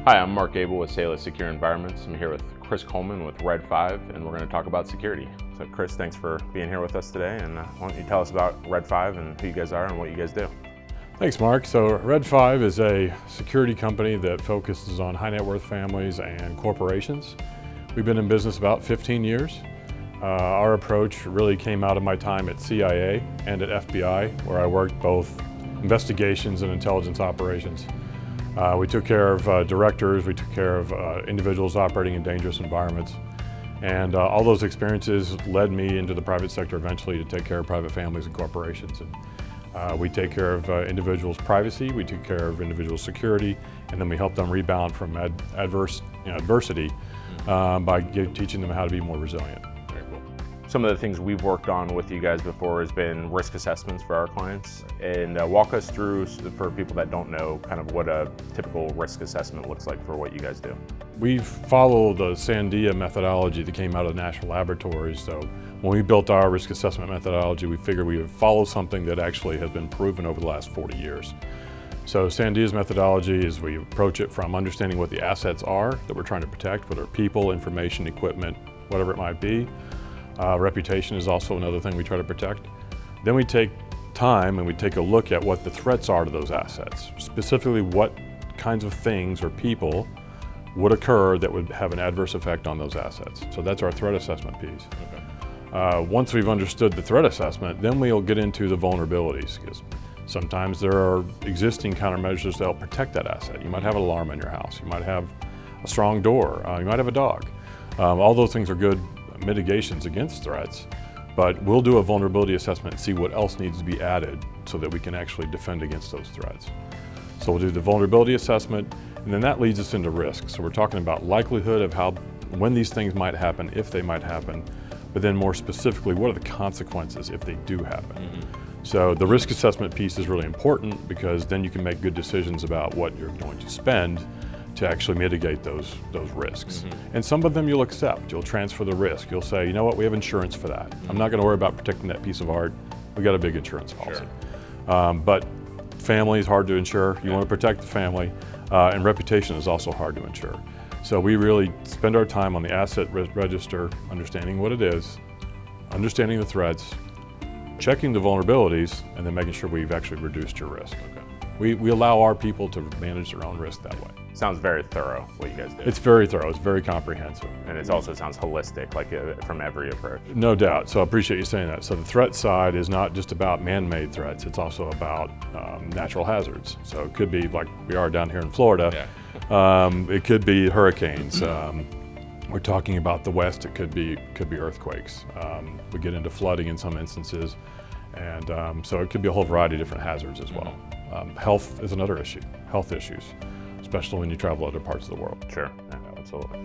Hi, I'm Mark Abel with Salus Secure Environments. I'm here with Chris Coleman with RedFive, and we're going to talk about security. So Chris, thanks for being here with us today, and why don't you tell us about RedFive and who you guys are and what you guys do. Thanks, Mark. So RedFive is a security company that focuses on high net worth families and corporations. We've been in business about 15 years. Our approach really came out of my time at CIA and at FBI, where I worked both investigations and intelligence operations. We took care of directors, we took care of individuals operating in dangerous environments. And all those experiences led me into the private sector eventually to take care of private families and corporations. And we take care of individuals' privacy, we take care of individual security, and then we help them rebound from adversity by teaching them how to be more resilient. Very cool. Some of the things we've worked on with you guys before has been risk assessments for our clients. And walk us through, for people that don't know, kind of what a typical risk assessment looks like for what you guys do. We follow the Sandia methodology that came out of the national laboratories. So when we built our risk assessment methodology, we figured we would follow something that actually has been proven over the last 40 years. So Sandia's methodology is we approach it from understanding what the assets are that we're trying to protect, whether people, information, equipment, whatever it might be. Reputation is also another thing we try to protect. Then we take time and we take a look at what the threats are to those assets, specifically what kinds of things or people would occur that would have an adverse effect on those assets. So that's our threat assessment piece. Okay. Once we've understood the threat assessment, then we'll get into the vulnerabilities, because sometimes there are existing countermeasures that help protect that asset. You might have an alarm in your house, you might have a strong door, you might have a dog. All those things are good mitigations against threats, but we'll do a vulnerability assessment and see what else needs to be added so that we can actually defend against those threats. So we'll do the vulnerability assessment, and then that leads us into risk. So we're talking about likelihood of when these things might happen, if they might happen, but then more specifically, what are the consequences if they do happen? Mm-hmm. So the risk assessment piece is really important because then you can make good decisions about what you're going to spend to actually mitigate those risks. Mm-hmm. And some of them you'll accept. You'll transfer the risk. You'll say, you know what, we have insurance for that. Mm-hmm. I'm not going to worry about protecting that piece of art. We got a big insurance policy. Sure. But family is hard to insure. You want to protect the family, and reputation is also hard to insure. So we really spend our time on the asset register, understanding what it is, understanding the threats, checking the vulnerabilities, and then making sure we've actually reduced your risk. Okay. We allow our people to manage their own risk that way. Sounds very thorough, what you guys do. It's very thorough, it's very comprehensive. And it also sounds holistic, like from every approach. No doubt, so I appreciate you saying that. So the threat side is not just about man-made threats, it's also about natural hazards. So it could be like we are down here in Florida. Yeah. It could be hurricanes. We're talking about the West, it could be earthquakes. We get into flooding in some instances. And so it could be a whole variety of different hazards as well. Health is another issue, health issues, especially when you travel other parts of the world. Sure, yeah, absolutely.